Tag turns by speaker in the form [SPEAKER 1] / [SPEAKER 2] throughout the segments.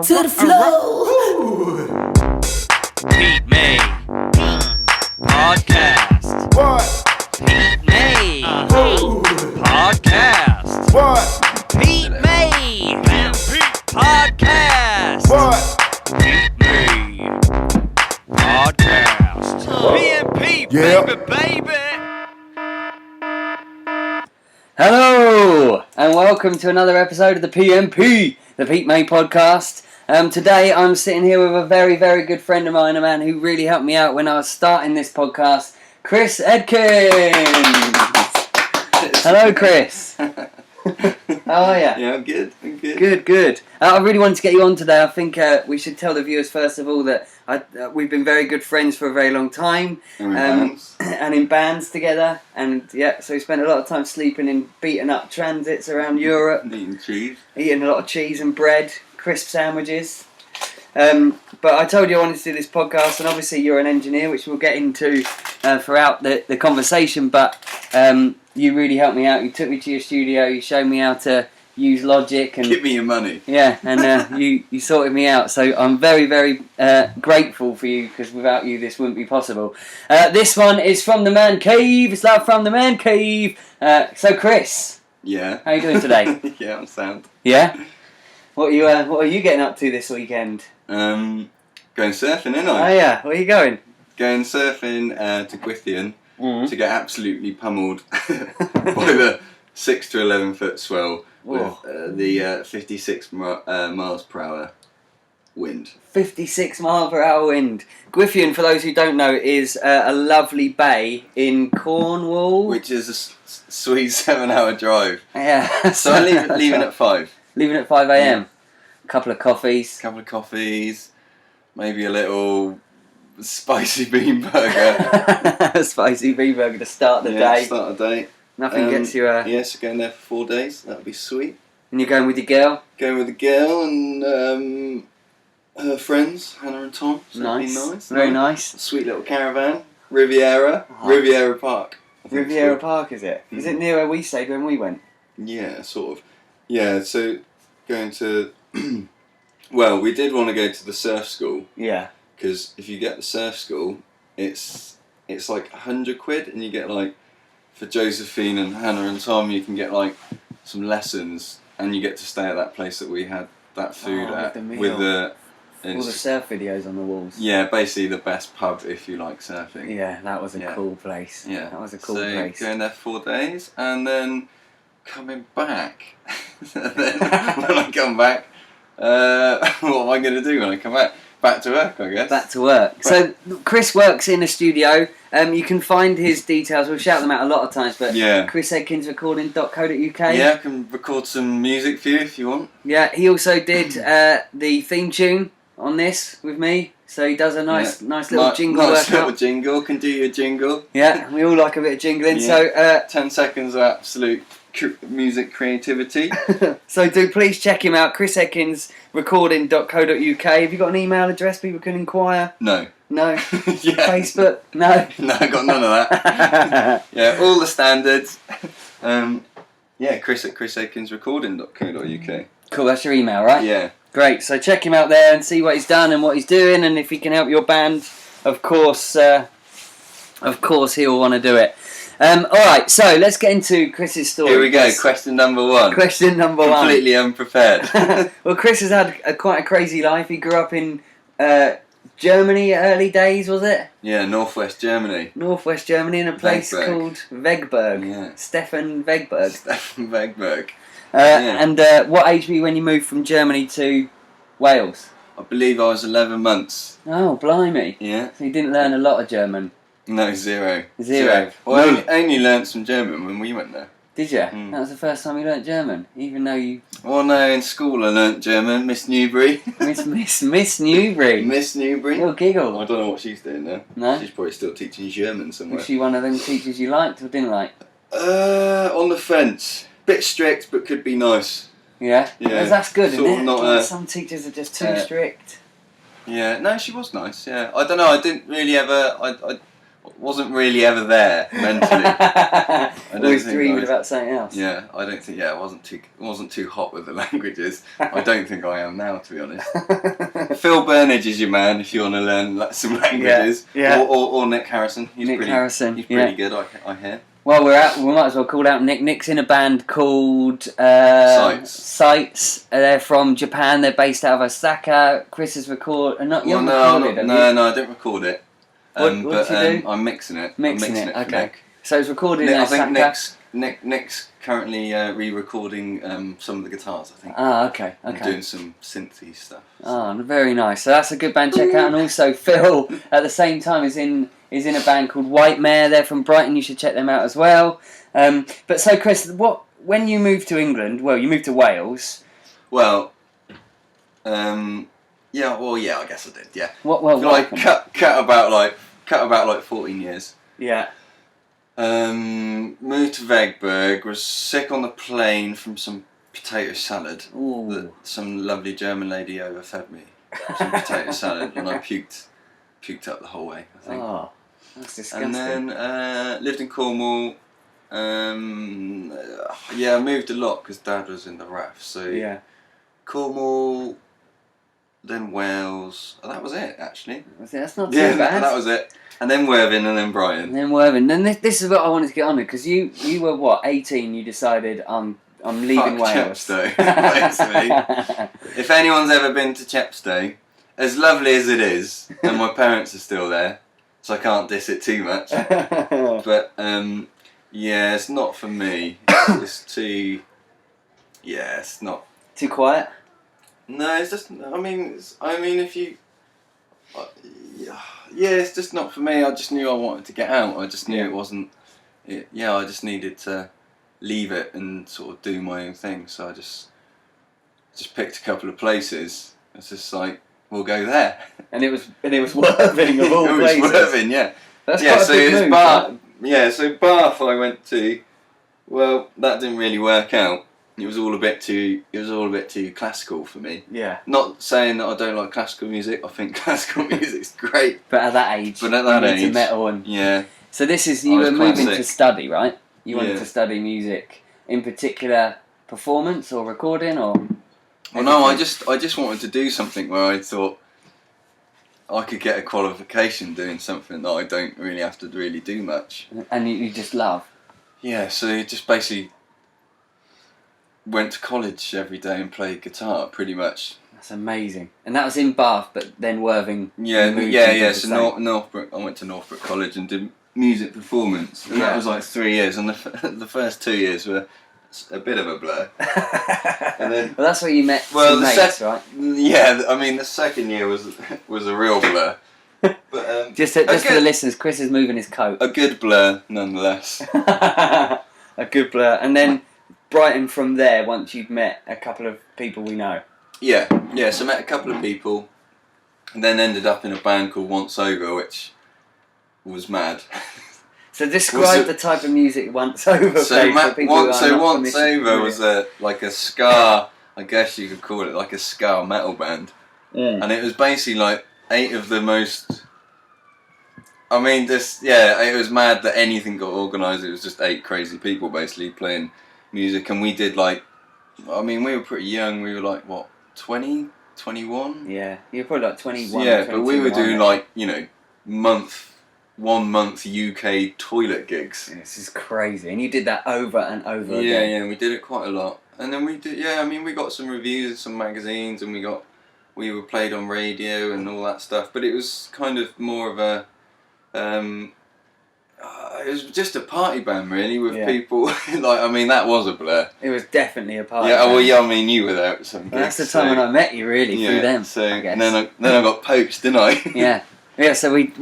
[SPEAKER 1] to the flow.
[SPEAKER 2] Pete May Podcast.
[SPEAKER 3] What?
[SPEAKER 2] Pete May Podcast.
[SPEAKER 3] What?
[SPEAKER 2] Pete May Podcast.
[SPEAKER 3] What?
[SPEAKER 2] Pete May Podcast. PMP,
[SPEAKER 3] Yeah.
[SPEAKER 2] baby.
[SPEAKER 1] Hello, and welcome to another episode of the PMP, the Pete May Podcast. Today I'm sitting here with a very, very good friend of mine, a man who really helped me out when I was starting this podcast, Chris Edkins. Hello, Chris. How are you?
[SPEAKER 4] Yeah, I'm good.
[SPEAKER 1] Good. I really wanted to get you on today. I think we should tell the viewers first of all that we've been very good friends for a very long time, and in bands together. And yeah, so we spent a lot of time sleeping in beaten up transits around Europe,
[SPEAKER 4] Eating cheese.
[SPEAKER 1] eating a lot of cheese and bread, crisp sandwiches. But I told you I wanted to do this podcast, and obviously you're an engineer, which we'll get into throughout the conversation. But you really helped me out. You took me to your studio. You showed me how to use Logic, and
[SPEAKER 4] Give me your money.
[SPEAKER 1] yeah, and you sorted me out. So I'm very, very grateful for you, because without you this wouldn't be possible. This one is from the Man Cave. It's love from the Man Cave. So Chris,
[SPEAKER 4] Yeah.
[SPEAKER 1] how you doing today?
[SPEAKER 4] Yeah, I'm sound.
[SPEAKER 1] Yeah. What are you getting up to this weekend?
[SPEAKER 4] Going surfing, ain't
[SPEAKER 1] Oh
[SPEAKER 4] I?
[SPEAKER 1] yeah, where are you going?
[SPEAKER 4] Going surfing to Gwithian
[SPEAKER 1] Mhm.
[SPEAKER 4] to get absolutely pummeled by the 6 to 11 foot swell with the 56 miles per hour wind.
[SPEAKER 1] 56 mile per hour wind. Gwithian, for those who don't know, is a lovely bay in Cornwall.
[SPEAKER 4] Which is a sweet 7-hour drive.
[SPEAKER 1] Yeah.
[SPEAKER 4] So I'm leaving at 5.
[SPEAKER 1] Leaving at 5 a.m. A couple of coffees.
[SPEAKER 4] Couple of coffees, maybe a little spicy bean burger.
[SPEAKER 1] Spicy bean burger to start the day.
[SPEAKER 4] Start the day.
[SPEAKER 1] Nothing gets you.
[SPEAKER 4] Yes, going there for 4 days. That'd be sweet.
[SPEAKER 1] And you're going with your girl.
[SPEAKER 4] Going with the girl and her friends, Hannah and Tom. So that'd be nice.
[SPEAKER 1] Very nice.
[SPEAKER 4] A sweet little caravan. Riviera.
[SPEAKER 1] Oh.
[SPEAKER 4] Riviera Park. I think it's
[SPEAKER 1] Riviera
[SPEAKER 4] called.
[SPEAKER 1] Park, is it? Is it near where we stayed when we went?
[SPEAKER 4] Yeah, sort of. Yeah, so going to... well, we did want to go to the surf school.
[SPEAKER 1] Yeah.
[SPEAKER 4] Because if you get the surf school, it's like £100 and you get like... For Josephine and Hannah and Tom, you can get like some lessons, and you get to stay at that place that we had that food at
[SPEAKER 1] with
[SPEAKER 4] the
[SPEAKER 1] all the surf videos on the walls.
[SPEAKER 4] yeah, basically the best pub if you like surfing.
[SPEAKER 1] Yeah, that was a
[SPEAKER 4] Yeah.
[SPEAKER 1] cool place.
[SPEAKER 4] Yeah,
[SPEAKER 1] That was a cool
[SPEAKER 4] so
[SPEAKER 1] place.
[SPEAKER 4] going there for 4 days, and then coming back. And then when I come back, what am I going to do when I come back? Back to work, I guess.
[SPEAKER 1] Back to work. So Chris works in a studio. You can find his details. We'll shout them out a lot of times, but
[SPEAKER 4] Yeah.
[SPEAKER 1] Chris Edkins Recording.co.uk.
[SPEAKER 4] Yeah, I can record some music for you if you want.
[SPEAKER 1] Yeah, he also did the theme tune on this with me. So he does a nice little jingle
[SPEAKER 4] Nice
[SPEAKER 1] workout.
[SPEAKER 4] little jingle, can do your jingle.
[SPEAKER 1] Yeah, we all like a bit of jingling.
[SPEAKER 4] Yeah. 10 seconds of absolute music creativity.
[SPEAKER 1] So do please check him out, Chris Edkins Recording.co.uk. Have you got an email address people can inquire?
[SPEAKER 4] No.
[SPEAKER 1] No.
[SPEAKER 4] Yeah.
[SPEAKER 1] Facebook? No.
[SPEAKER 4] No, I got none of that. Yeah, all the standards. Yeah, Chris at chrisedkinsrecording.co.uk.
[SPEAKER 1] Cool, that's your email, right?
[SPEAKER 4] Yeah.
[SPEAKER 1] Great, so check him out there and see what he's done and what he's doing, and if he can help your band, of course he'll want to do it. Alright, so let's get into Chris's story.
[SPEAKER 4] Here we go, question number 1.
[SPEAKER 1] Question number 1.
[SPEAKER 4] Completely unprepared.
[SPEAKER 1] Well, Chris has had quite a crazy life. He grew up in Germany, early days, was it?
[SPEAKER 4] Yeah, Northwest Germany.
[SPEAKER 1] Northwest Germany, in a place
[SPEAKER 4] Wegberg.
[SPEAKER 1] called Wegberg.
[SPEAKER 4] Yeah.
[SPEAKER 1] Stefan Wegberg.
[SPEAKER 4] Stefan Wegberg.
[SPEAKER 1] And what age were you when you moved from Germany to Wales?
[SPEAKER 4] I believe I was 11 months.
[SPEAKER 1] Oh, blimey.
[SPEAKER 4] Yeah.
[SPEAKER 1] So you didn't learn a lot of German.
[SPEAKER 4] No, zero.
[SPEAKER 1] Zero.
[SPEAKER 4] Well,
[SPEAKER 1] No.
[SPEAKER 4] I only learnt some German when we went there.
[SPEAKER 1] Did you?
[SPEAKER 4] Mm.
[SPEAKER 1] That was the first time you learnt German, even though you...
[SPEAKER 4] Well, no, in school I learnt German. Miss Newbury.
[SPEAKER 1] Miss Newbury.
[SPEAKER 4] Miss Newbury.
[SPEAKER 1] Little giggle.
[SPEAKER 4] I don't know what she's doing now.
[SPEAKER 1] No?
[SPEAKER 4] She's probably still teaching German somewhere.
[SPEAKER 1] Was she one of them teachers you liked or didn't like?
[SPEAKER 4] On the fence. Bit strict, but could be nice.
[SPEAKER 1] Yeah?
[SPEAKER 4] Yeah.
[SPEAKER 1] That's good,
[SPEAKER 4] Sort
[SPEAKER 1] isn't
[SPEAKER 4] of
[SPEAKER 1] it?
[SPEAKER 4] not
[SPEAKER 1] Like,
[SPEAKER 4] a-
[SPEAKER 1] some teachers are just too strict.
[SPEAKER 4] Yeah, no, she was nice, yeah. I don't know, I didn't really ever... I wasn't really ever there, mentally.
[SPEAKER 1] Always dreaming about something else.
[SPEAKER 4] Yeah, I don't think. Yeah, I wasn't too hot with the languages. I don't think I am now, to be honest. Phil Burnage is your man if you want to learn some languages.
[SPEAKER 1] Yeah.
[SPEAKER 4] Or Nick Harrison. He's pretty good. I hear.
[SPEAKER 1] Well, we might as well call out Nick. Nick's in a band called Sights. They're from Japan. They're based out of Osaka. Chris has recorded. No,
[SPEAKER 4] I don't record it.
[SPEAKER 1] What do you do?
[SPEAKER 4] I'm mixing it.
[SPEAKER 1] Okay. So it's recorded in Osaka.
[SPEAKER 4] I think Nick's currently re-recording some of the guitars. I think.
[SPEAKER 1] Ah, okay.
[SPEAKER 4] And doing some synthy stuff. So.
[SPEAKER 1] Oh, very nice. So that's a good band to check out. And also Phil, at the same time, is in a band called White Mare. They're from Brighton. You should check them out as well. But so Chris, when you moved to England? Well, you moved to Wales.
[SPEAKER 4] Well, I guess I did. Yeah.
[SPEAKER 1] What
[SPEAKER 4] cut about 14 years.
[SPEAKER 1] Yeah.
[SPEAKER 4] Moved to Vegberg. Was sick on the plane from some potato salad that some lovely German lady overfed me. Some potato salad, and I puked up the whole way, I think.
[SPEAKER 1] Oh, that's disgusting.
[SPEAKER 4] And then lived in Cornwall. I moved a lot because Dad was in the RAF. So
[SPEAKER 1] yeah.
[SPEAKER 4] Cornwall, then Wales. Oh, that was it, actually.
[SPEAKER 1] That's not too bad.
[SPEAKER 4] That was it. And then Worthing, and then Brighton.
[SPEAKER 1] And this is what I wanted to get on with, because you were what, 18? You decided I'm leaving Wales.
[SPEAKER 4] Chepstow, basically. If anyone's ever been to Chepstow, as lovely as it is, and my parents are still there, so I can't diss it too much. But it's not for me. It's too. Yeah, it's not.
[SPEAKER 1] Too quiet.
[SPEAKER 4] No, it's just. If you. It's just not for me. I just knew I wanted to get out. I just knew it wasn't. I just needed to leave it and sort of do my own thing. So I just picked a couple of places. It's just like, we'll go there. And it was
[SPEAKER 1] Worthing of all places.
[SPEAKER 4] It was Worthing, yeah.
[SPEAKER 1] That's quite a big move,
[SPEAKER 4] Bath. Right? Yeah, so Bath I went to. Well, that didn't really work out. It was all a bit too classical for me.
[SPEAKER 1] Yeah.
[SPEAKER 4] Not saying that I don't like classical music. I think classical music's great.
[SPEAKER 1] But at that age. To metal and.
[SPEAKER 4] Yeah.
[SPEAKER 1] So this is you were moving to study, right? You wanted to study music, in particular, performance or recording or.
[SPEAKER 4] Well, no, I just wanted to do something where I thought I could get a qualification doing something that I don't really have to really do much.
[SPEAKER 1] And you just love.
[SPEAKER 4] Yeah. So just basically. Went to college every day and played guitar, pretty much.
[SPEAKER 1] That's amazing. And that was in Bath, but then Worthing.
[SPEAKER 4] Yeah. So Northbrook. I went to Northbrook College and did music performance, and that was like 3 years. And the first 2 years were a bit of a blur. And then,
[SPEAKER 1] well, that's where you met. Mates, right?
[SPEAKER 4] Yeah, the second year was a real blur. But
[SPEAKER 1] just for the listeners, Chris is moving his coat.
[SPEAKER 4] A good blur, nonetheless.
[SPEAKER 1] A good blur, and then. Brighton from there, once you'd met a couple of people we know. Yeah,
[SPEAKER 4] so met a couple of people, and then ended up in a band called Once Over, which was mad.
[SPEAKER 1] So describe the type of music Once Over plays for people
[SPEAKER 4] Once Over was like a ska, I guess you could call it like a ska metal band. And it was basically like 8 of the most... it was mad that anything got organised. It was just 8 crazy people basically playing music, and we did we were pretty young. We were like, what, 20, 21?
[SPEAKER 1] Yeah, you were probably like 21.
[SPEAKER 4] Yeah, but we were doing 1 month UK toilet gigs.
[SPEAKER 1] Yeah, this is crazy, and you did that over and over again.
[SPEAKER 4] Yeah, we did it quite a lot, and then we did. Yeah, we got some reviews in some magazines, and we were played on radio and all that stuff. But it was kind of more of a. It was just a party band, really, with people. That was a blur.
[SPEAKER 1] It was definitely a party.
[SPEAKER 4] Yeah, band. You were there at some gigs.
[SPEAKER 1] That's the time when I met you, really, through them.
[SPEAKER 4] So
[SPEAKER 1] I guess.
[SPEAKER 4] And then I got poached, didn't I?
[SPEAKER 1] Yeah. So we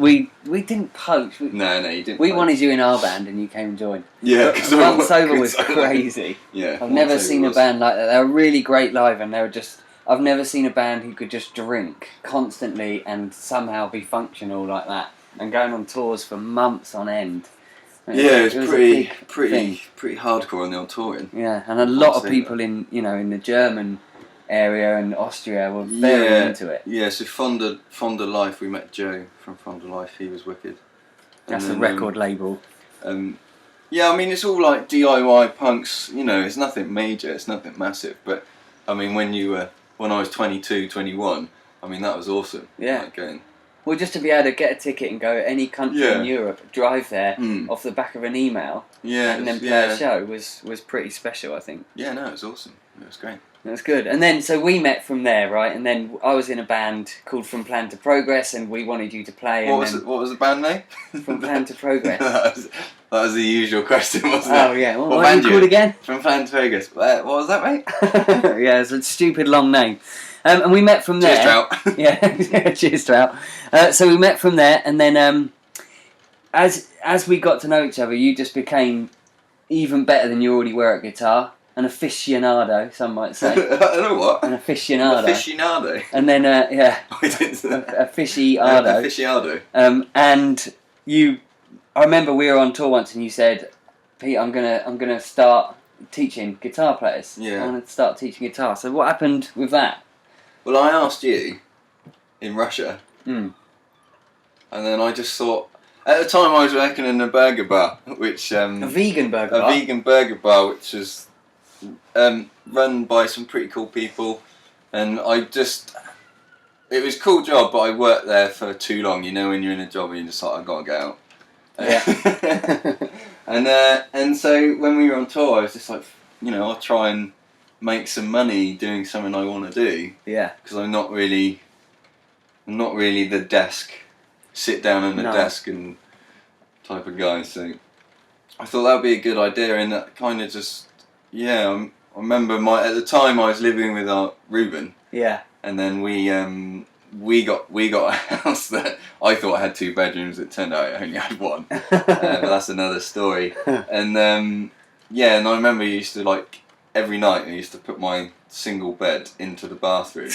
[SPEAKER 1] didn't poach.
[SPEAKER 4] No, you didn't.
[SPEAKER 1] We wanted you in our band, and you came and joined.
[SPEAKER 4] Yeah, because
[SPEAKER 1] Once Over was crazy.
[SPEAKER 4] Yeah,
[SPEAKER 1] I've never seen a band like that. They were really great live, and they were just. I've never seen a band who could just drink constantly and somehow be functional like that, and going on tours for months on end.
[SPEAKER 4] It was pretty hardcore on the old touring.
[SPEAKER 1] Yeah, and a lot of people in the German area and Austria were very into it.
[SPEAKER 4] Yeah, so Fonda Life, we met Joe from Fonda Life. He was wicked.
[SPEAKER 1] That's a record label.
[SPEAKER 4] Yeah, I mean, it's all like DIY punks, you know, it's nothing major, it's nothing massive, but I mean, when I was 22, 21, I mean, that was awesome.
[SPEAKER 1] Yeah.
[SPEAKER 4] Like going,
[SPEAKER 1] Well, just to be able to get a ticket and go any country in Europe, drive there off the back of an email, and then play a show was pretty special, I think.
[SPEAKER 4] Yeah, no, it was awesome. It was great.
[SPEAKER 1] It was good. And then, so we met from there, right? And then I was in a band called From Plan to Progress, and we wanted you to play.
[SPEAKER 4] What was the band name?
[SPEAKER 1] From Plan to Progress.
[SPEAKER 4] that was the usual question, wasn't it?
[SPEAKER 1] Oh, yeah. What
[SPEAKER 4] band
[SPEAKER 1] are you called again?
[SPEAKER 4] From Plan to Progress. What was that, mate?
[SPEAKER 1] Yeah, it's a stupid long name. And we met from there.
[SPEAKER 4] Cheers, Trout.
[SPEAKER 1] Yeah, cheers, Trout. So we met from there, and then as we got to know each other, you just became even better than you already were at guitar. An aficionado, some might say.
[SPEAKER 4] I don't know what.
[SPEAKER 1] An aficionado.
[SPEAKER 4] Aficionado.
[SPEAKER 1] And then, yeah.
[SPEAKER 4] I didn't say that.
[SPEAKER 1] Aficionado.
[SPEAKER 4] Aficionado.
[SPEAKER 1] And you, I remember we were on tour once, and you said, "Pete, I'm gonna start teaching guitar players.
[SPEAKER 4] Yeah.
[SPEAKER 1] I want to start teaching guitar." So what happened with that?
[SPEAKER 4] Well, I asked you in Russia,
[SPEAKER 1] Mm.
[SPEAKER 4] and then I just thought. At the time, I was working in a burger bar, which
[SPEAKER 1] A vegan burger bar?
[SPEAKER 4] A vegan burger bar, which was run by some pretty cool people, and it was a cool job, but I worked there for too long. You know, when you're in a job and you're just like, I've got to get out.
[SPEAKER 1] Yeah.
[SPEAKER 4] And so when we were on tour, I was just like, you know, I'll try and make some money doing something I want to do.
[SPEAKER 1] Yeah.
[SPEAKER 4] Because I'm not really the desk, sit down at a desk and type of guy. So I thought that would be a good idea, and that kind of just, I remember at the time I was living with Ruben.
[SPEAKER 1] Yeah.
[SPEAKER 4] And then we got a house that I thought had 2 bedrooms. It turned out it only had 1. But that's another story. And and I remember I used to, like, every night I used to put my single bed into the bathroom,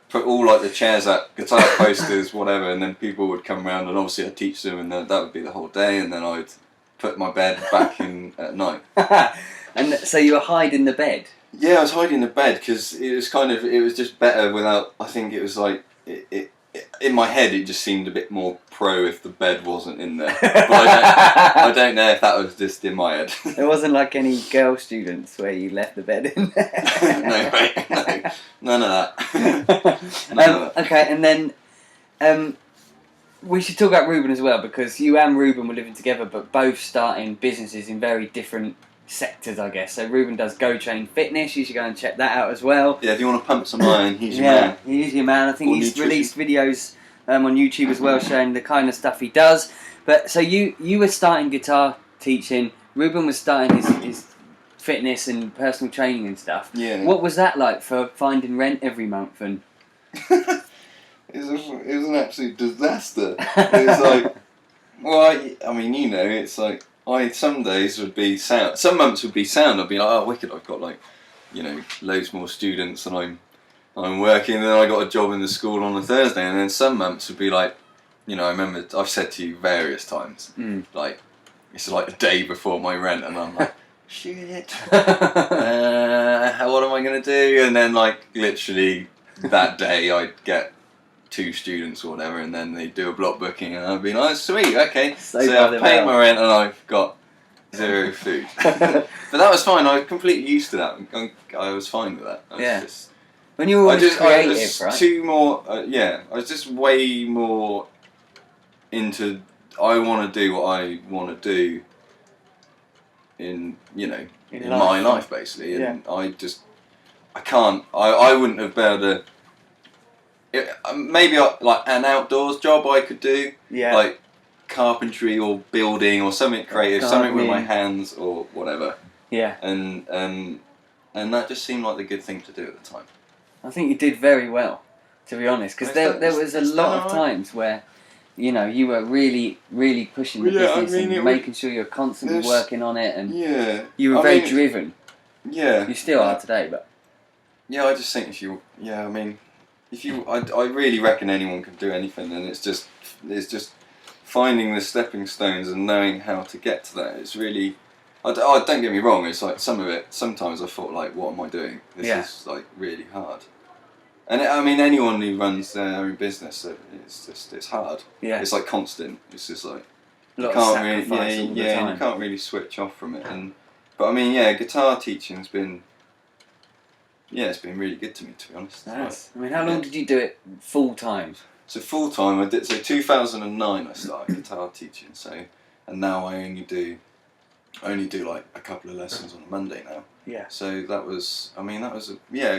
[SPEAKER 4] put all like the chairs up, guitar posters, whatever, and then people would come around, and obviously I'd teach them, and then that would be the whole day, and then I'd put my bed back in at night.
[SPEAKER 1] And so you were hiding the bed?
[SPEAKER 4] Yeah, I was hiding the bed because it was just better without. I think it was like in my head it just seemed a bit more pro if the bed wasn't in there. But I don't know if that was just in my head.
[SPEAKER 1] There wasn't like any girl students where you left the bed in there.
[SPEAKER 4] No, mate, no, none of that.
[SPEAKER 1] Okay, and then we should talk about Ruben as well, because you and Ruben were living together, but both starting businesses in very different sectors, I guess. So Ruben does Go Train Fitness. You should go and check that out as well.
[SPEAKER 4] Yeah, if you want to pump some iron, he's your man.
[SPEAKER 1] Yeah, he's your man. I think
[SPEAKER 4] Or
[SPEAKER 1] he's
[SPEAKER 4] nutrition.
[SPEAKER 1] released videos on YouTube as well, showing the kind of stuff he does. But so you were starting guitar teaching. Ruben was starting his fitness and personal training and stuff.
[SPEAKER 4] Yeah.
[SPEAKER 1] What was that like for finding rent every month? And
[SPEAKER 4] It was an absolute disaster. It was like, well, I mean, you know, it's like, some days would be sound, some months would be sound, I'd be like, oh, wicked, I've got, like, you know, loads more students, and I'm working, and then I got a job in the school on a Thursday, and then some months would be like, you know, I remember, I've said to you various times, like, it's like a day before my rent, and I'm like, shit, what am I going to do? And then, like, literally that day I'd get 2 students or whatever, and then they do a block booking, and I'd be like, oh, sweet, okay, so I've paid my rent and I've got 0 food. But that was fine. I was completely used to that. I was fine with that.
[SPEAKER 1] When you were always creative,
[SPEAKER 4] right? I was just way more into, I want to do what I want to do in my life, basically, and I wouldn't have been able to. Maybe like an outdoors job I could do, like carpentry or building or something creative, something with my hands or whatever. Yeah. And that just seemed like the good thing to do at the time.
[SPEAKER 1] I think you did very well, to be honest, because there was a lot of times where, you know, you were really, really pushing the business and making sure you're constantly working on it, and you were very driven. Yeah. You still are today, but.
[SPEAKER 4] Yeah, I just think I really reckon anyone can do anything, and it's just finding the stepping stones and knowing how to get to that. It's really, don't get me wrong, it's like sometimes I thought, like, what am I doing? This is like really hard. And anyone who runs their own business, it's hard. Yeah. It's like constant. It's just like,
[SPEAKER 1] A
[SPEAKER 4] you
[SPEAKER 1] lot of
[SPEAKER 4] can't
[SPEAKER 1] sacrifice
[SPEAKER 4] really,
[SPEAKER 1] all the
[SPEAKER 4] and
[SPEAKER 1] time.
[SPEAKER 4] you can't really switch off from it. But I mean, yeah, guitar teaching's been, it's been really good to me, to be honest.
[SPEAKER 1] Nice. I mean, how long did you do it full time?
[SPEAKER 4] So full time, I did. So 2009, I started guitar teaching. So, and now I only do like a couple of lessons on a Monday now.
[SPEAKER 1] Yeah.
[SPEAKER 4] So that was a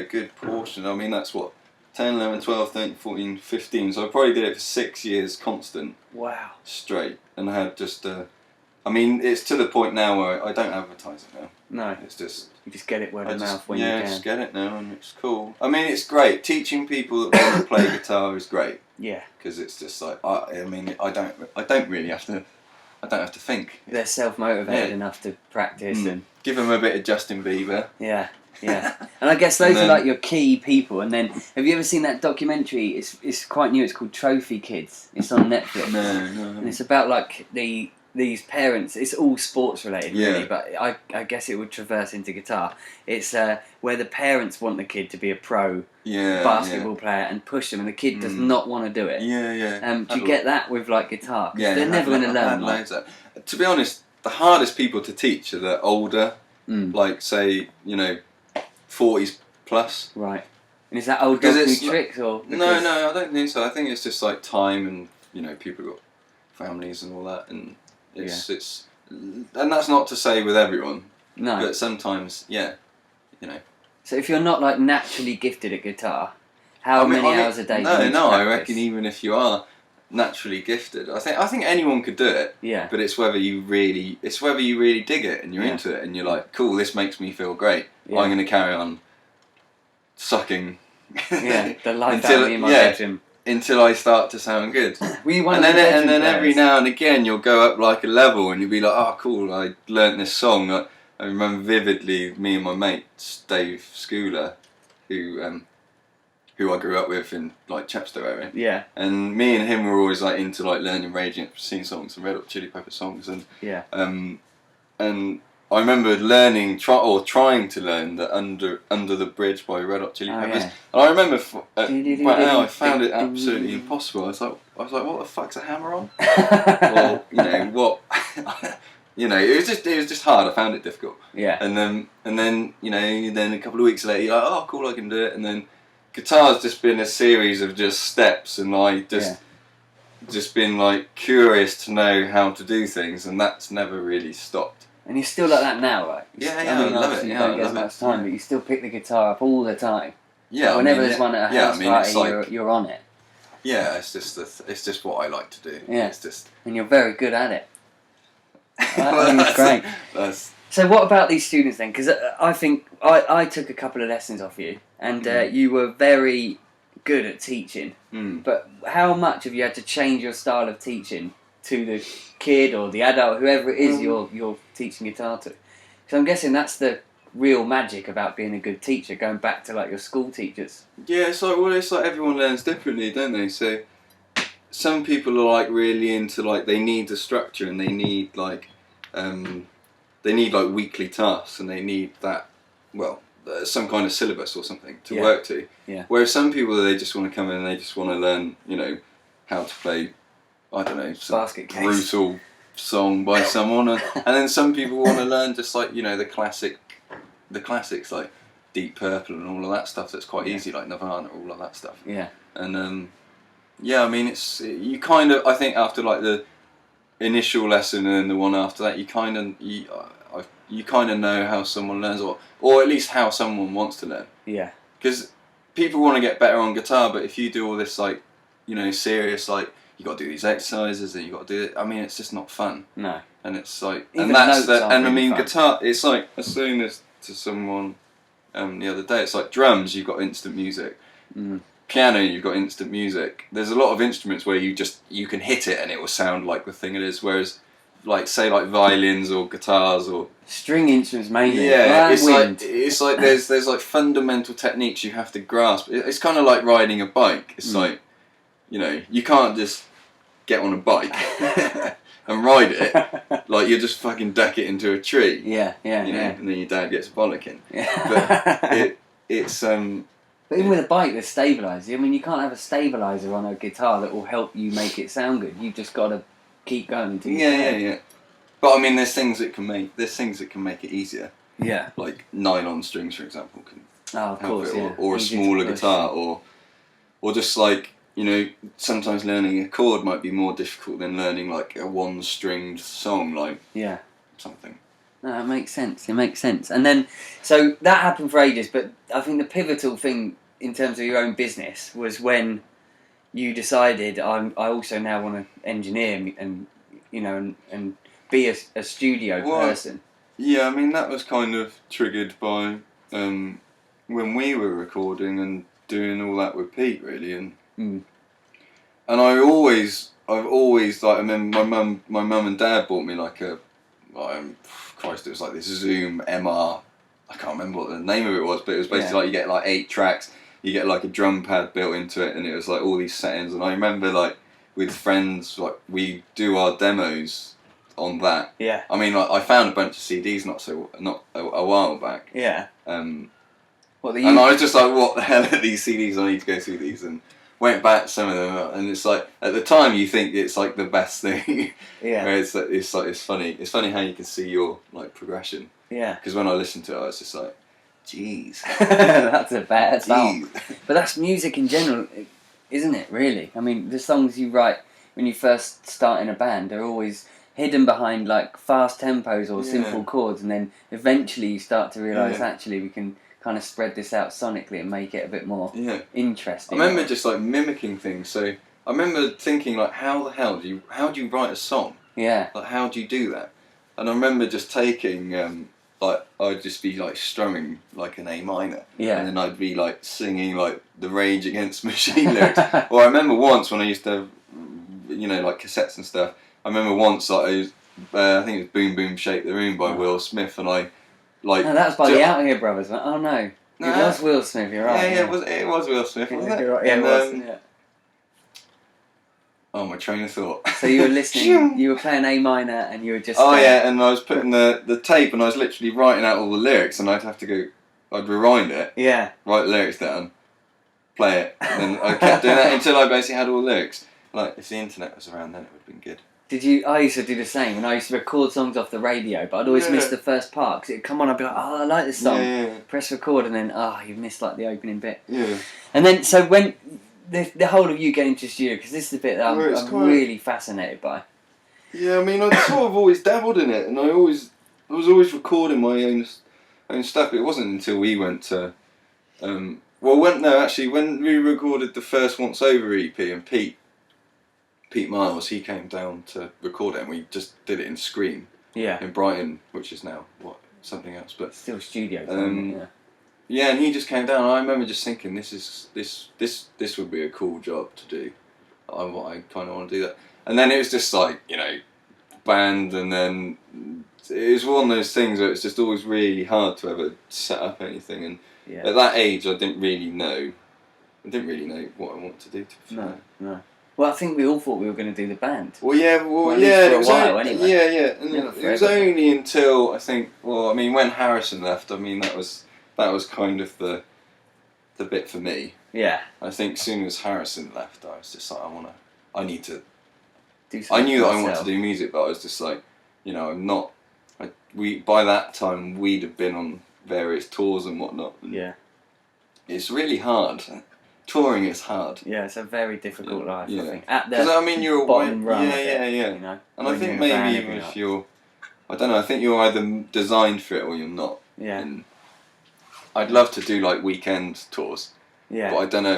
[SPEAKER 4] good portion. I mean, that's what, 10, 11, 12, 13, 14, 15. So I probably did it for 6 years constant.
[SPEAKER 1] Wow.
[SPEAKER 4] Straight. And I had just, it's to the point now where I don't advertise it now.
[SPEAKER 1] No.
[SPEAKER 4] It's just...
[SPEAKER 1] You just get it word of mouth when you can.
[SPEAKER 4] Yeah, just get it now and it's cool. I mean, it's great. Teaching people that want to play guitar is great.
[SPEAKER 1] Yeah.
[SPEAKER 4] Because it's just like, I don't really have to... I don't have to think.
[SPEAKER 1] They're self-motivated enough to practice and...
[SPEAKER 4] Give them a bit of Justin Bieber.
[SPEAKER 1] Yeah, yeah. And I guess those are like your key people. And then, have you ever seen that documentary? It's quite new. It's called Trophy Kids. It's on Netflix.
[SPEAKER 4] No.
[SPEAKER 1] And it's about like these parents. It's all sports related, really. But I guess it would traverse into guitar. It's where the parents want the kid to be a pro basketball player and push them, and the kid does not want to do it.
[SPEAKER 4] Yeah.
[SPEAKER 1] Do you get that with like guitar?
[SPEAKER 4] Yeah,
[SPEAKER 1] they're never going to learn.
[SPEAKER 4] To be honest, the hardest people to teach are the older, like say 40s plus.
[SPEAKER 1] Right. And is that old dog new tricks or?
[SPEAKER 4] No, I don't think so. I think it's just like time and people got families and all that, and it's and that's not to say with everyone.
[SPEAKER 1] No.
[SPEAKER 4] But sometimes,
[SPEAKER 1] So if you're not like naturally gifted at guitar, how many hours a day? do you need to
[SPEAKER 4] I
[SPEAKER 1] practice?
[SPEAKER 4] reckon even if you are naturally gifted, I think anyone could do it.
[SPEAKER 1] Yeah.
[SPEAKER 4] But it's whether you really dig it and you're into it and you're like, cool, this makes me feel great.
[SPEAKER 1] Yeah.
[SPEAKER 4] I'm going to carry on sucking.
[SPEAKER 1] The life out of me in my bedroom.
[SPEAKER 4] Until I start to sound good.
[SPEAKER 1] Were you one
[SPEAKER 4] and
[SPEAKER 1] of
[SPEAKER 4] then
[SPEAKER 1] the
[SPEAKER 4] and then
[SPEAKER 1] bedroom
[SPEAKER 4] every
[SPEAKER 1] players?
[SPEAKER 4] now and again you'll go up like a level and you'll be like, oh cool, I learnt this song. I remember vividly me and my mate Dave Schooler, who I grew up with in like Chepstow area.
[SPEAKER 1] Yeah.
[SPEAKER 4] And me and him were always like into like learning Rage Against the Machine songs and Red Hot Chili Pepper songs and and I remember trying to learn the Under the Bridge by Red Hot Chili Peppers.
[SPEAKER 1] Yeah.
[SPEAKER 4] And I remember by now I found it absolutely impossible. I was like, what the fuck's a hammer on? Or what? It was just hard. I found it difficult.
[SPEAKER 1] Yeah.
[SPEAKER 4] And then then a couple of weeks later you're like, oh cool, I can do it. And then guitar's just been a series of just steps, and I just been like curious to know how to do things, and that's never really stopped.
[SPEAKER 1] And you're still like that now, right?
[SPEAKER 4] I love it.
[SPEAKER 1] You don't get as much time, but you still pick the guitar up all the time.
[SPEAKER 4] Yeah.
[SPEAKER 1] Like whenever there's one at a house party, you're on it.
[SPEAKER 4] Yeah, it's just what I like to do.
[SPEAKER 1] Yeah.
[SPEAKER 4] It's just.
[SPEAKER 1] And you're very good at it. I think it's great. So what about these students then? Because I think I took a couple of lessons off you, and you were very good at teaching. But how much have you had to change your style of teaching to the kid or the adult, whoever it is you're teaching guitar to? Because I'm guessing that's the real magic about being a good teacher, going back to like your school teachers.
[SPEAKER 4] Yeah, it's like everyone learns differently, don't they? So some people are like really into like they need the structure and they need like weekly tasks and they need that some kind of syllabus or something to work to.
[SPEAKER 1] Yeah.
[SPEAKER 4] Whereas some people they just want to come in and they just want to learn how to play some
[SPEAKER 1] basket case.
[SPEAKER 4] brutal song by someone, and then some people want to learn just like the classics like Deep Purple and all of that stuff. That's quite easy, like Nirvana, all of that stuff.
[SPEAKER 1] Yeah.
[SPEAKER 4] And I mean, you kind of, I think after like the initial lesson and then the one after that, you kind of know how someone learns, or at least how someone wants to learn.
[SPEAKER 1] Yeah.
[SPEAKER 4] Because people want to get better on guitar, but if you do all this like serious like. You got to do these exercises, and you got to do it. I mean, it's just not fun.
[SPEAKER 1] No.
[SPEAKER 4] And it's like,
[SPEAKER 1] Even
[SPEAKER 4] and that's
[SPEAKER 1] notes aren't
[SPEAKER 4] and I
[SPEAKER 1] really
[SPEAKER 4] mean,
[SPEAKER 1] fun.
[SPEAKER 4] guitar. It's like I was saying this to someone the other day. It's like drums. You've got instant music. Piano. You've got instant music. There's a lot of instruments where you can hit it and it will sound like the thing it is. Whereas, like say like violins or guitars or
[SPEAKER 1] string instruments mainly.
[SPEAKER 4] Yeah, it's like there's like fundamental techniques you have to grasp. It's kind of like riding a bike. It's like you can't just get on a bike and ride it like you just fucking deck it into a tree.
[SPEAKER 1] Yeah.
[SPEAKER 4] And then your dad gets a bollocking.
[SPEAKER 1] Yeah.
[SPEAKER 4] But it's
[SPEAKER 1] But even with a bike, there's stabilisers. I mean, you can't have a stabiliser on a guitar that will help you make it sound good. You've just got to keep going until you
[SPEAKER 4] Yeah. But I mean, there's things that can make it easier.
[SPEAKER 1] Yeah.
[SPEAKER 4] Like nylon strings, for example, can
[SPEAKER 1] Oh, of
[SPEAKER 4] help
[SPEAKER 1] course,
[SPEAKER 4] it,
[SPEAKER 1] yeah.
[SPEAKER 4] or a
[SPEAKER 1] Easy to
[SPEAKER 4] smaller
[SPEAKER 1] push.
[SPEAKER 4] guitar, or just like, you know, sometimes learning a chord might be more difficult than learning like a one-stringed song, like
[SPEAKER 1] Yeah.
[SPEAKER 4] something.
[SPEAKER 1] No, it makes sense. It makes sense. And then, so that happened for ages, but I think the pivotal thing in terms of your own business was when you decided I also now want to engineer and you know and be a studio person.
[SPEAKER 4] Yeah, I mean that was kind of triggered by when we were recording and doing all that with Pete, really, and I've always like, I remember my mum and dad bought me like Christ, it was like this Zoom MR. I can't remember what the name of it was, but it was basically like you get like 8 tracks, you get like a drum pad built into it, and it was like all these settings. And I remember like with friends, like we do our demos on that.
[SPEAKER 1] Yeah.
[SPEAKER 4] I mean, like, I found a bunch of CDs not a while back.
[SPEAKER 1] Yeah.
[SPEAKER 4] And I was just like, what the hell are these CDs? I need to go through these, and went back some of them, and it's like at the time you think it's like the best thing.
[SPEAKER 1] Yeah.
[SPEAKER 4] Where it's funny. It's funny how you can see your like progression.
[SPEAKER 1] Yeah.
[SPEAKER 4] Because when I listened to it, I was just like, jeez.
[SPEAKER 1] That's a bad song.
[SPEAKER 4] Jeez.
[SPEAKER 1] But that's music in general, isn't it? Really. I mean, the songs you write when you first start in a band are always hidden behind like fast tempos or simple chords, and then eventually you start to realise actually we can kind of spread this out sonically and make it a bit more interesting.
[SPEAKER 4] I remember just like mimicking things. So I remember thinking like, how the hell do you write a song?
[SPEAKER 1] Yeah.
[SPEAKER 4] Like, how do you do that? And I remember just taking like, I'd just be like strumming like an A minor, and then I'd be like singing like the Rage Against Machine lyrics. Or I remember once when I used to have, you know, like cassettes and stuff. I remember once like I think it was Boom Boom Shake the Room by Will Smith, and I like.
[SPEAKER 1] No, that was by the Out Here Brothers. Oh no, it was Will Smith. You're right.
[SPEAKER 4] Yeah, it was Will Smith, wasn't it?
[SPEAKER 1] Right. Yeah, it was. Yeah.
[SPEAKER 4] Oh, my train of thought.
[SPEAKER 1] So you were listening, you were playing A minor, and you were just...
[SPEAKER 4] Oh yeah, and I was putting the tape, and I was literally writing out all the lyrics, and I'd have to go, I'd rewind it, write the lyrics down, play it, and then I kept doing that until I basically had all the lyrics. Like, if the internet was around then, it would have been good.
[SPEAKER 1] Did you? I used to do the same, and I used to record songs off the radio, but I'd always miss the first part, because it'd come on, I'd be like, oh, I like this song, press record, and then, you missed like the opening bit.
[SPEAKER 4] Yeah.
[SPEAKER 1] And then, so when... The whole of you getting to studio, because this is the bit that I'm really fascinated by.
[SPEAKER 4] Yeah, I mean, I sort of always dabbled in it, and I was always recording my own stuff. It wasn't until we went to, when we recorded the first Once Over EP, and Pete Miles, he came down to record it, and we just did it in Scream.
[SPEAKER 1] Yeah.
[SPEAKER 4] In Brighton, which is now something else, but
[SPEAKER 1] still studio.
[SPEAKER 4] Yeah, and he just came down. And I remember just thinking, this would be a cool job to do. I kind of want to do that. And then it was just like, you know, band, and then it was one of those things where it's just always really hard to ever set up anything. And at that age, I didn't really know what I wanted to do.
[SPEAKER 1] No. Well, I think we all thought we were going to do the band.
[SPEAKER 4] Well, yeah,
[SPEAKER 1] for a while, anyway.
[SPEAKER 4] Yeah. And it was only until I think, when Harrison left, I mean that was kind of the bit for me.
[SPEAKER 1] Yeah.
[SPEAKER 4] I think as soon as Harrison left, I was just like, I need to
[SPEAKER 1] do something.
[SPEAKER 4] I knew that I wanted to do music, but I was just like, you know, by that time we'd have been on various tours and whatnot. And it's really hard. Touring is hard.
[SPEAKER 1] Yeah, it's a very difficult life, I think.
[SPEAKER 4] Because I mean, you're
[SPEAKER 1] bottom rung.
[SPEAKER 4] Yeah.
[SPEAKER 1] You know,
[SPEAKER 4] and I think maybe even if you're, I don't know, I think you're either designed for it or you're not.
[SPEAKER 1] Yeah.
[SPEAKER 4] And I'd love to do like weekend tours. Yeah. But I don't know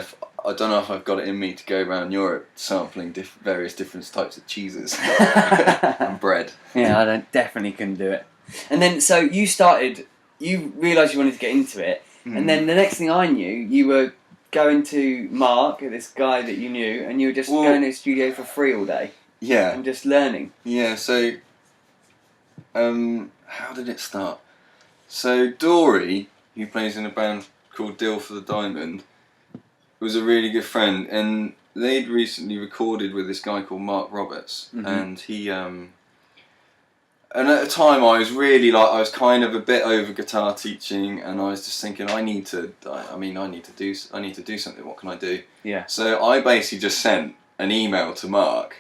[SPEAKER 4] if I've got it in me to go around Europe sampling various different types of cheeses and bread.
[SPEAKER 1] Yeah, I definitely couldn't do it. And then, so you realised you wanted to get into it, and then the next thing I knew, you were going to Mark, this guy that you knew, and you were just going to the studio for free all day.
[SPEAKER 4] Yeah.
[SPEAKER 1] And just learning.
[SPEAKER 4] Yeah, so, how did it start? So, Dory, who plays in a band called Deal for the Diamond, was a really good friend, and they'd recently recorded with this guy called Mark Roberts, and he, and at the time I was kind of a bit over guitar teaching, and I was just thinking, I need to do something, what can I do?
[SPEAKER 1] Yeah.
[SPEAKER 4] So I basically just sent an email to Mark,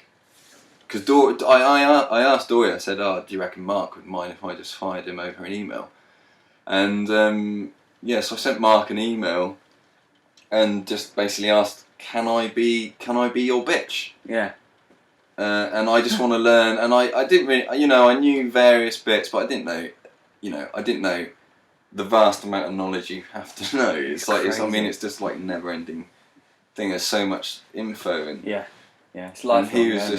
[SPEAKER 4] because I asked Dory, I said, "Oh, do you reckon Mark would mind if I just fired him over an email?" And so I sent Mark an email and just basically asked, "Can I be your bitch?"
[SPEAKER 1] Yeah.
[SPEAKER 4] And I just want to learn. And I didn't really, I knew various bits, but I didn't know the vast amount of knowledge you have to know. It's just like never ending thing. There's so much info and
[SPEAKER 1] it's lifelong.
[SPEAKER 4] he was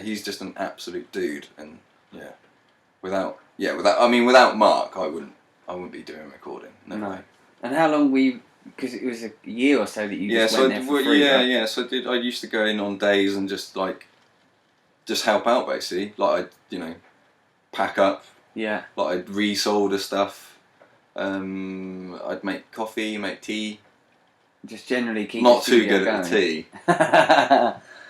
[SPEAKER 4] he's just an absolute dude. And without Mark, I wouldn't be doing recording. No way.
[SPEAKER 1] And how long because it was a year or so that you just went there for free, right?
[SPEAKER 4] So I used to go in on days and just help out basically. Like I'd pack up.
[SPEAKER 1] Yeah.
[SPEAKER 4] Like I'd resolder stuff. I'd make coffee, make tea.
[SPEAKER 1] Just generally keep.
[SPEAKER 4] Not too good at the tea.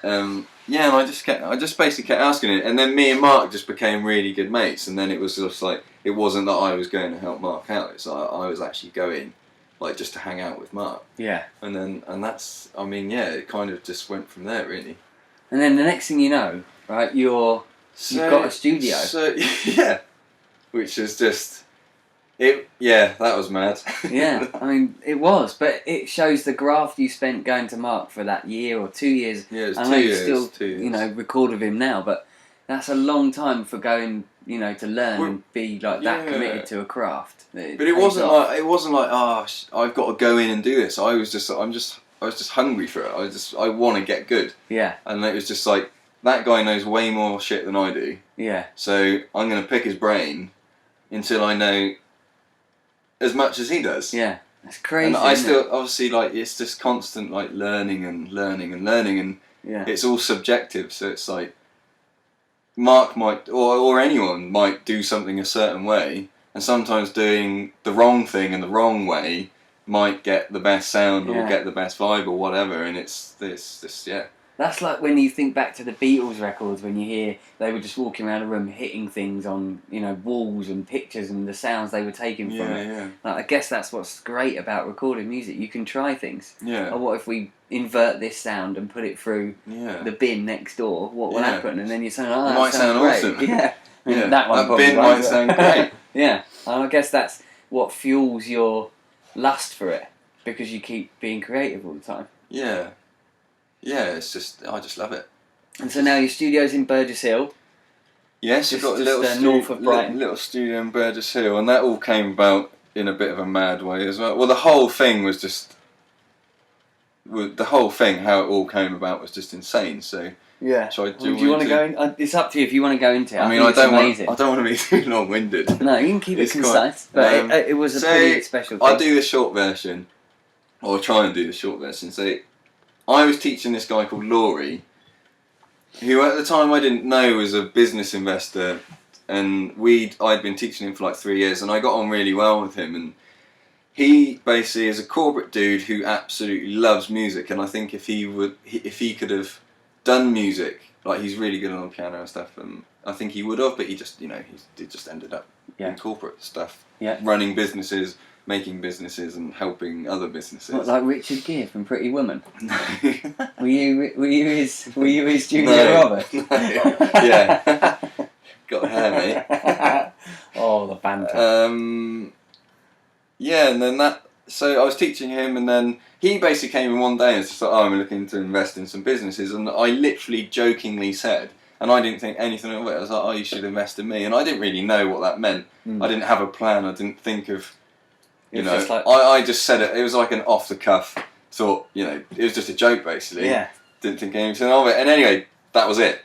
[SPEAKER 4] And I just basically kept asking it, and then me and Mark just became really good mates. And then it was just like it wasn't that I was going to help Mark out; it's like I was actually going, like just to hang out with Mark.
[SPEAKER 1] Yeah.
[SPEAKER 4] And that's it kind of just went from there really.
[SPEAKER 1] And then the next thing you know, right, you've got a studio.
[SPEAKER 4] So yeah, which is just. That was mad.
[SPEAKER 1] Yeah, I mean, it was, but it shows the graft you spent going to Mark for that year or 2 years.
[SPEAKER 4] Yeah, it's
[SPEAKER 1] I
[SPEAKER 4] 2
[SPEAKER 1] know
[SPEAKER 4] years.
[SPEAKER 1] you still,
[SPEAKER 4] 2 years.
[SPEAKER 1] record with him now, but that's a long time for going, to learn and be like that committed to a craft.
[SPEAKER 4] But it wasn't like I've got to go in and do this. I was just hungry for it. I want to get good.
[SPEAKER 1] Yeah.
[SPEAKER 4] And it was just like that guy knows way more shit than I do.
[SPEAKER 1] Yeah.
[SPEAKER 4] So I'm gonna pick his brain until I know as much as he does.
[SPEAKER 1] Yeah, that's crazy.
[SPEAKER 4] And I still, obviously, it's just constant, learning and it's all subjective. So it's like Mark might, or anyone might do something a certain way, and sometimes doing the wrong thing in the wrong way might get the best sound or get the best vibe or whatever. And it's this.
[SPEAKER 1] That's like when you think back to the Beatles records, when you hear they were just walking around a room hitting things on, walls and pictures and the sounds they were taking from it.
[SPEAKER 4] Yeah.
[SPEAKER 1] Like, I guess that's what's great about recording music. You can try things.
[SPEAKER 4] Yeah.
[SPEAKER 1] Or what if we invert this sound and put it through the bin next door? What will happen? And then you say, oh,
[SPEAKER 4] it might sound
[SPEAKER 1] great.
[SPEAKER 4] awesome.
[SPEAKER 1] Yeah.
[SPEAKER 4] Yeah.
[SPEAKER 1] That
[SPEAKER 4] bin might sound great.
[SPEAKER 1] Yeah. And I guess that's what fuels your lust for it, because you keep being creative all the time.
[SPEAKER 4] Yeah. Yeah, it's just, I just love it.
[SPEAKER 1] And so now your studio's in Burgess Hill.
[SPEAKER 4] Yes, you've got a
[SPEAKER 1] north of Brighton.
[SPEAKER 4] little studio in Burgess Hill, and that all came about in a bit of a mad way as well. Well, the whole thing was just, how it all came about was just insane. So
[SPEAKER 1] yeah.
[SPEAKER 4] So
[SPEAKER 1] do you want to go in? It's up to you if you want to go into it.
[SPEAKER 4] I don't want to be too long-winded.
[SPEAKER 1] No, you can keep it concise. But it was a pretty special thing.
[SPEAKER 4] I'll do the short version, or try and do the short version. So I was teaching this guy called Laurie, who at the time I didn't know was a business investor, and I'd been teaching him for like 3 years, and I got on really well with him. And he basically is a corporate dude who absolutely loves music, and I think if he could have done music, like he's really good on the piano and stuff, and I think he would have, but he just he just ended up in corporate stuff, running businesses, making businesses and helping other businesses.
[SPEAKER 1] What, like Richard Gere from Pretty Woman? No. Were you his Julia Roberts?
[SPEAKER 4] No. Yeah. Got hair, mate.
[SPEAKER 1] Oh, the banter.
[SPEAKER 4] And then so I was teaching him, and then he basically came in one day and was just like, "Oh, I'm looking to invest in some businesses," and I literally jokingly said, and I didn't think anything of it, I was like, "Oh, you should invest in me," and I didn't really know what that meant. I didn't have a plan. I didn't think of. I just said it. It was like an off the cuff thought. It was just a joke basically.
[SPEAKER 1] Yeah.
[SPEAKER 4] Didn't think anything of it. And anyway, that was it.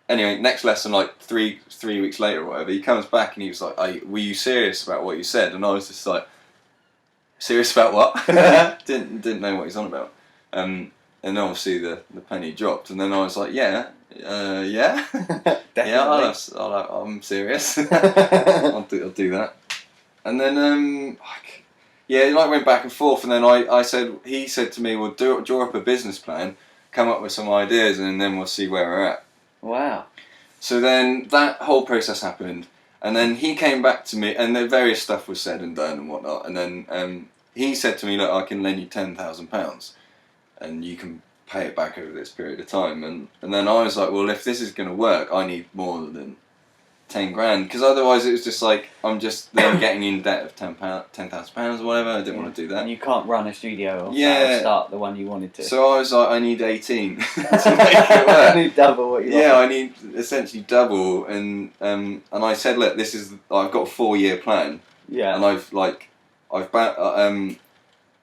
[SPEAKER 4] Anyway, next lesson, like three weeks later or whatever, he comes back and he was like, "Were you serious about what you said?" And I was just like, "Serious about what?" didn't know what he's on about. And obviously the penny dropped. And then I was like, "Yeah, yeah, I'm serious. I'll do that." And then went back and forth, and then he said to me, "Well, draw up a business plan, come up with some ideas, and then we'll see where we're at."
[SPEAKER 1] Wow.
[SPEAKER 4] So then that whole process happened, and then he came back to me, and the various stuff was said and done and whatnot, and then he said to me, "Look, I can lend you £10,000, and you can pay it back over this period of time. And then I was like, well, if this is going to work, I need more than 10 grand, because otherwise it was just like I'm just then getting in debt of £10,000 or whatever. I didn't want to do that.
[SPEAKER 1] And you can't run a studio or start the one you wanted to.
[SPEAKER 4] So I was like, I need 18 to make it work.
[SPEAKER 1] I need double what you want.
[SPEAKER 4] Yeah, I need essentially double, and I said, look, I've got a 4-year plan.
[SPEAKER 1] Yeah.
[SPEAKER 4] And I've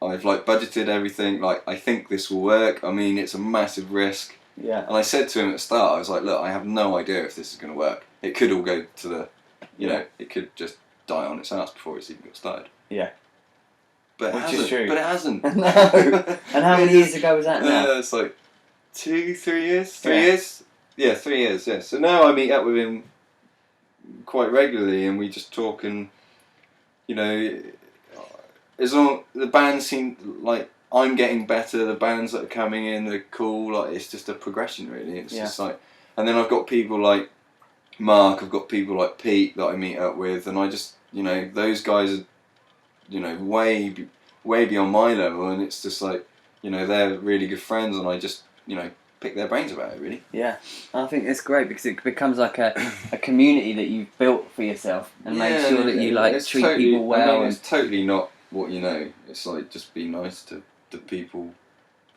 [SPEAKER 4] budgeted everything. Like, I think this will work. I mean, it's a massive risk.
[SPEAKER 1] Yeah.
[SPEAKER 4] And I said to him at the start, I was like, look, I have no idea if this is going to work. It could all go to the, you know, it could just die on its ass before it's even got started.
[SPEAKER 1] Yeah.
[SPEAKER 4] But
[SPEAKER 1] Which is true.
[SPEAKER 4] But it hasn't.
[SPEAKER 1] No. And how many years ago was that now?
[SPEAKER 4] It's like 3 years.
[SPEAKER 1] 3 years?
[SPEAKER 4] Yeah, 3 years. Yeah. So now I meet up with him quite regularly, and we just talk, and you know, as long the band seem like I'm getting better, the bands that are coming in are cool. Like, it's just a progression, really. It's just like, and then I've got people like Mark, I've got people like Pete that I meet up with, and I just, you know, those guys are, you know, way beyond my level, and it's just like, you know, they're really good friends, and I just, you know, pick their brains about it, really.
[SPEAKER 1] Yeah, I think it's great because it becomes like a community that you've built for yourself, and make sure that you like treat people well.
[SPEAKER 4] I mean, it's totally not what you know. It's like, just be nice to the people,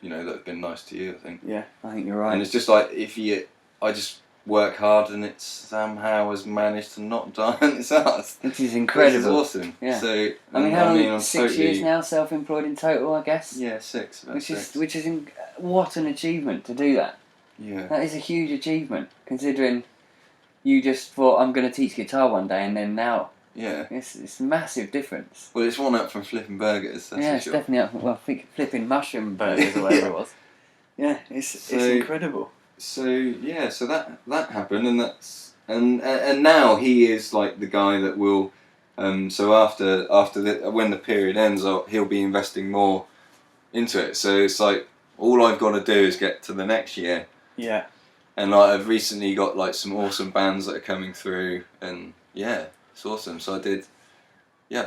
[SPEAKER 4] you know, that have been nice to you, I think.
[SPEAKER 1] Yeah, I think you're right.
[SPEAKER 4] And it's just like, I just work hard, and it somehow has managed to not die on its ass.
[SPEAKER 1] Which is incredible.
[SPEAKER 4] Which is awesome.
[SPEAKER 1] Yeah.
[SPEAKER 4] So,
[SPEAKER 1] I mean, how long?
[SPEAKER 4] I'm
[SPEAKER 1] 6 years now, self-employed in total, I guess.
[SPEAKER 4] Yeah, 6.
[SPEAKER 1] Which is what an achievement to do that.
[SPEAKER 4] Yeah.
[SPEAKER 1] That is a huge achievement, considering you just thought, I'm going to teach guitar one day, and then now.
[SPEAKER 4] Yeah.
[SPEAKER 1] It's a massive difference.
[SPEAKER 4] Well, it's one up from flipping burgers. That's
[SPEAKER 1] yeah, it's
[SPEAKER 4] for sure.
[SPEAKER 1] definitely up. Well, I think flipping mushroom burgers or whatever it was. Yeah, it's incredible.
[SPEAKER 4] So yeah, so that happened, and now he is like the guy that will. So after when the period ends, he'll be investing more into it. So it's like, all I've got to do is get to the next year.
[SPEAKER 1] Yeah.
[SPEAKER 4] And like, I've recently got like some awesome bands that are coming through, and yeah, it's awesome. So I've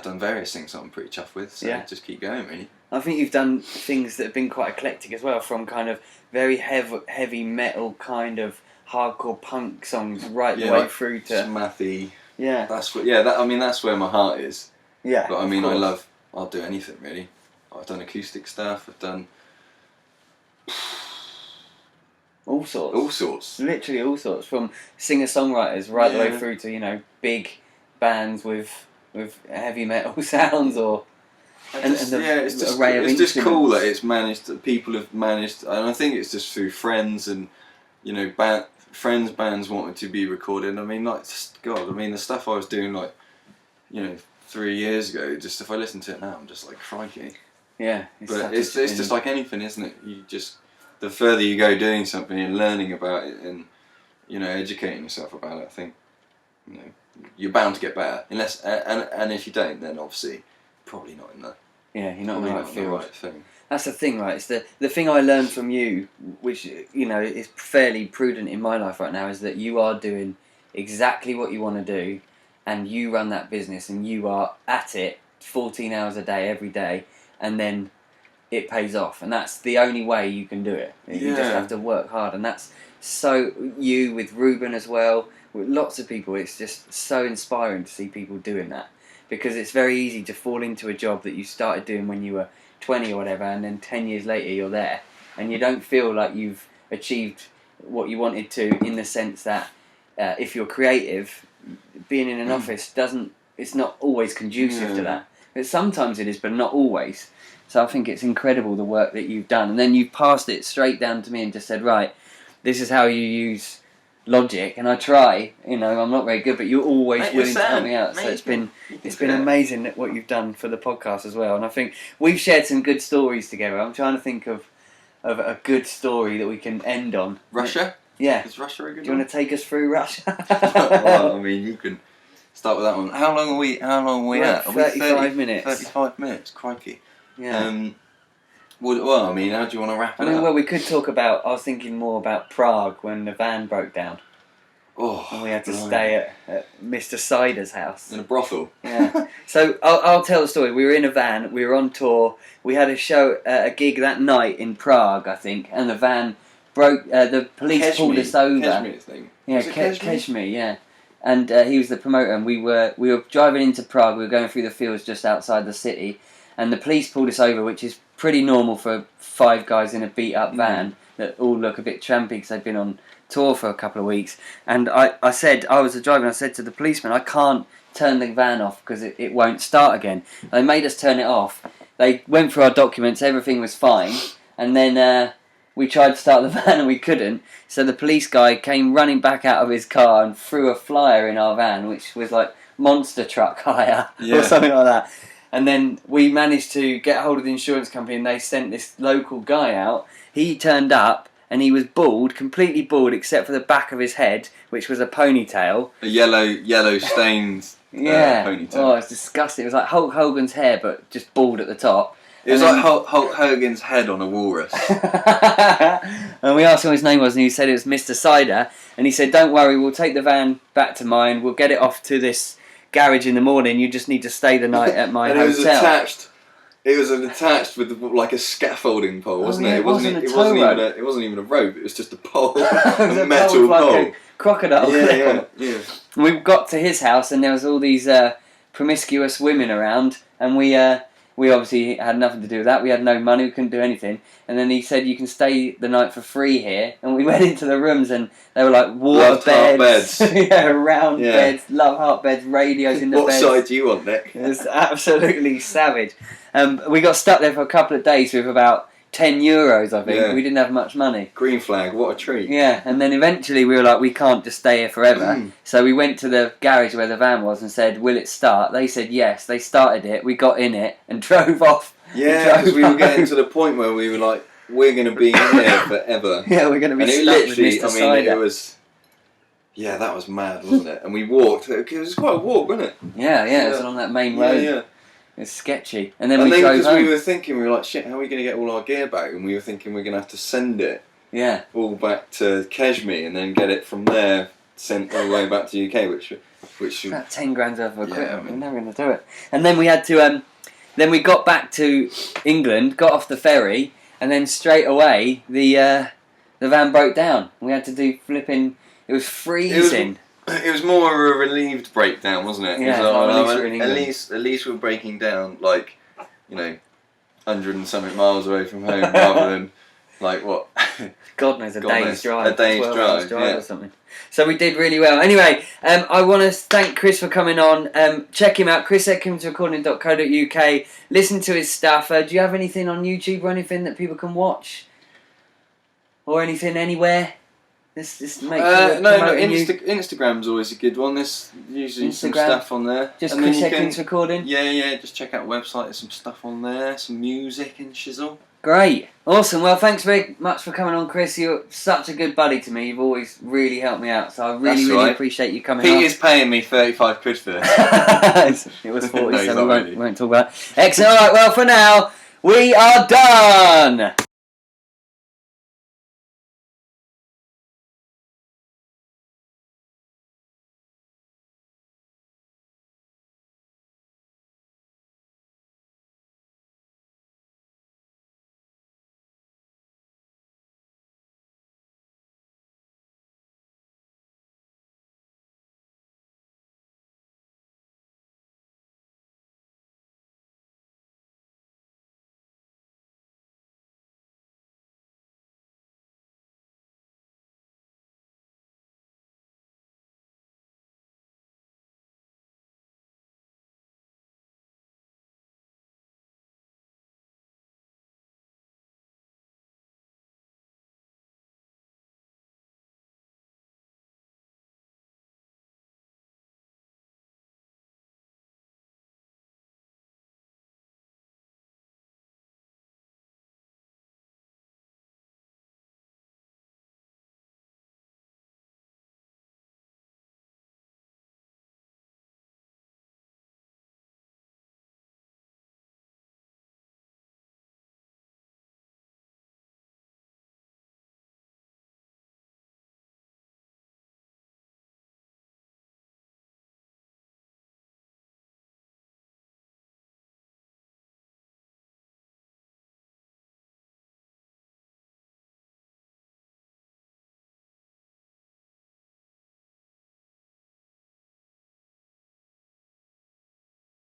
[SPEAKER 4] done various things that I'm pretty chuffed with. So just keep going, really.
[SPEAKER 1] I think you've done things that have been quite eclectic as well, from kind of very heavy metal kind of hardcore punk songs right the way through to
[SPEAKER 4] smathy.
[SPEAKER 1] Yeah.
[SPEAKER 4] That's where my heart is.
[SPEAKER 1] Yeah.
[SPEAKER 4] But I mean, I'll do anything, really. I've done acoustic stuff. I've done
[SPEAKER 1] all sorts.
[SPEAKER 4] All sorts.
[SPEAKER 1] Literally all sorts, from singer-songwriters right the way through to, you know, big bands with heavy metal sounds, or
[SPEAKER 4] it's just cool that it's managed. That people have managed, and I think it's just through friends and, you know, bands wanted to be recorded. I mean, like, God, I mean, the stuff I was doing, like, you know, 3 years ago. Just if I listen to it now, I'm just like, crikey.
[SPEAKER 1] Yeah.
[SPEAKER 4] But it's just like anything, isn't it? You just, the further you go doing something and learning about it and, you know, educating yourself about it, I think, you know, you're bound to get better. Unless, and if you don't, then obviously probably not in the
[SPEAKER 1] you're not in the right field.
[SPEAKER 4] Thing.
[SPEAKER 1] That's the thing, right? It's the thing I learned from you, which, you know, is fairly prudent in my life right now, is that you are doing exactly what you want to do, and you run that business, and you are at it 14 hours a day every day, and then it pays off, and that's the only way you can do it. You just have to work hard, and that's so you with Ruben as well, with lots of people. It's just so inspiring to see people doing that, because it's very easy to fall into a job that you started doing when you were 20 or whatever, and then 10 years later you're there, and you don't feel like you've achieved what you wanted to, in the sense that if you're creative, being in an office it's not always conducive to that. But sometimes it is, but not always. So I think it's incredible the work that you've done, and then you've passed it straight down to me and just said, right, this is how you use Logic, and I try. You know, I'm not very good, but you're always willing to help me out. So it's been amazing what you've done for the podcast as well, and I think we've shared some good stories together. I'm trying to think of a good story that we can end on.
[SPEAKER 4] Russia?
[SPEAKER 1] Yeah.
[SPEAKER 4] Is Russia a good one?
[SPEAKER 1] Do you want to take us through Russia?
[SPEAKER 4] Well, I mean, you can start with that one. How long are we at?
[SPEAKER 1] 35 minutes.
[SPEAKER 4] 35 minutes, crikey.
[SPEAKER 1] Yeah.
[SPEAKER 4] Well, I mean, how do you want to wrap it up?
[SPEAKER 1] Well, we could talk about, I was thinking more about Prague when the van broke down.
[SPEAKER 4] Oh,
[SPEAKER 1] and we had to
[SPEAKER 4] blimey.
[SPEAKER 1] stay at Mr. Cider's house.
[SPEAKER 4] In a brothel.
[SPEAKER 1] Yeah. So I'll tell the story. We were in a van. We were on tour. We had a show, a gig that night in Prague, I think, and the van broke. The police pulled us over.
[SPEAKER 4] Kashmir's thing.
[SPEAKER 1] Yeah,
[SPEAKER 4] Was it Kashmir?
[SPEAKER 1] Kashmir. Yeah. And he was the promoter, and we were driving into Prague. We were going through the fields just outside the city, and the police pulled us over, which is pretty normal for 5 guys in a beat-up van that all look a bit trampy because they've been on tour for a couple of weeks. And I was the driver, and I said to the policeman, I can't turn the van off because it won't start again. They made us turn it off. They went through our documents, everything was fine, and then we tried to start the van and we couldn't. So the police guy came running back out of his car and threw a flyer in our van, which was like monster truck hire or something like that. And then we managed to get hold of the insurance company, and they sent this local guy out. He turned up, and he was bald, completely bald, except for the back of his head, which was a ponytail.
[SPEAKER 4] A yellow stained ponytail.
[SPEAKER 1] Oh, it's disgusting. It was like Hulk Hogan's hair, but just bald at the top.
[SPEAKER 4] It was like Hulk Hogan's head on a walrus.
[SPEAKER 1] And we asked him what his name was, and he said it was Mr. Cider. And he said, don't worry, we'll take the van back to mine. We'll get it off to this garage in the morning. You just need to stay the night at my
[SPEAKER 4] and
[SPEAKER 1] hotel.
[SPEAKER 4] It was attached with like a scaffolding pole, wasn't it?
[SPEAKER 1] It wasn't
[SPEAKER 4] even a rope. It was just a pole,
[SPEAKER 1] It was
[SPEAKER 4] a metal
[SPEAKER 1] like
[SPEAKER 4] pole.
[SPEAKER 1] a crocodile.
[SPEAKER 4] Yeah.
[SPEAKER 1] We got to his house, and there was all these promiscuous women around, and we obviously had nothing to do with that. We had no money. We couldn't do anything. And then he said, you can stay the night for free here. And we went into the rooms, and they were like water beds. Round beds, love heart beds, radios in the beds.
[SPEAKER 4] What side do you want, Nick?
[SPEAKER 1] It was absolutely savage. We got stuck there for a couple of days with about €10, I think.
[SPEAKER 4] Yeah.
[SPEAKER 1] We didn't have much money.
[SPEAKER 4] Green flag, what a treat.
[SPEAKER 1] Yeah, and then eventually we were like, we can't just stay here forever. So we went to the garage where the van was and said, will it start? They said yes. They started it. We got in it and drove off.
[SPEAKER 4] Yeah, because we were getting to the point where we were like, we're going to be in here forever.
[SPEAKER 1] Yeah, we're going to be
[SPEAKER 4] and
[SPEAKER 1] stuck
[SPEAKER 4] it literally,
[SPEAKER 1] with Mr. Cider.
[SPEAKER 4] it was... Yeah, that was mad, wasn't it? And we walked. It was quite a walk, wasn't it?
[SPEAKER 1] Yeah, it was along that main road.
[SPEAKER 4] Yeah.
[SPEAKER 1] It's sketchy. And then we drove
[SPEAKER 4] because
[SPEAKER 1] home.
[SPEAKER 4] we were like, shit, how are we going to get all our gear back? And we were thinking we're going to have to send it all back to Kashmir and then get it from there sent all the way back to the UK, which
[SPEAKER 1] about 10 grand worth of equipment.
[SPEAKER 4] I mean,
[SPEAKER 1] We're never going to do it. And then we had to. Then we got back to England, got off the ferry, and then straight away the van broke down. We had to do flipping. It was freezing.
[SPEAKER 4] It was more of a relieved breakdown, wasn't it?
[SPEAKER 1] Yeah,
[SPEAKER 4] at least we're breaking down 100 and something miles away from home rather than like what?
[SPEAKER 1] God knows, a day's drive.
[SPEAKER 4] A day's
[SPEAKER 1] 12 hours
[SPEAKER 4] drive,
[SPEAKER 1] or something. So we did really well. Anyway, I want to thank Chris for coming on. Check him out, chrisedkinsrecording.co.uk. Listen to his stuff. Do you have anything on YouTube or anything that people can watch? Or anything anywhere? Let's make sure
[SPEAKER 4] Instagram's always a good one. There's usually some
[SPEAKER 1] Instagram,
[SPEAKER 4] stuff on there.
[SPEAKER 1] Just
[SPEAKER 4] and
[SPEAKER 1] Chris Edkins Recording?
[SPEAKER 4] Yeah, just check out the website. There's some stuff on there, some music and shizzle.
[SPEAKER 1] Great. Awesome. Well, thanks very much for coming on, Chris. You're such a good buddy to me. You've always really helped me out. So I really appreciate you coming on.
[SPEAKER 4] Pete is paying me 35 quid for this.
[SPEAKER 1] It was 40,
[SPEAKER 4] No,
[SPEAKER 1] so we
[SPEAKER 4] really.
[SPEAKER 1] won't talk about it. Excellent. All right, well, for now, we are done.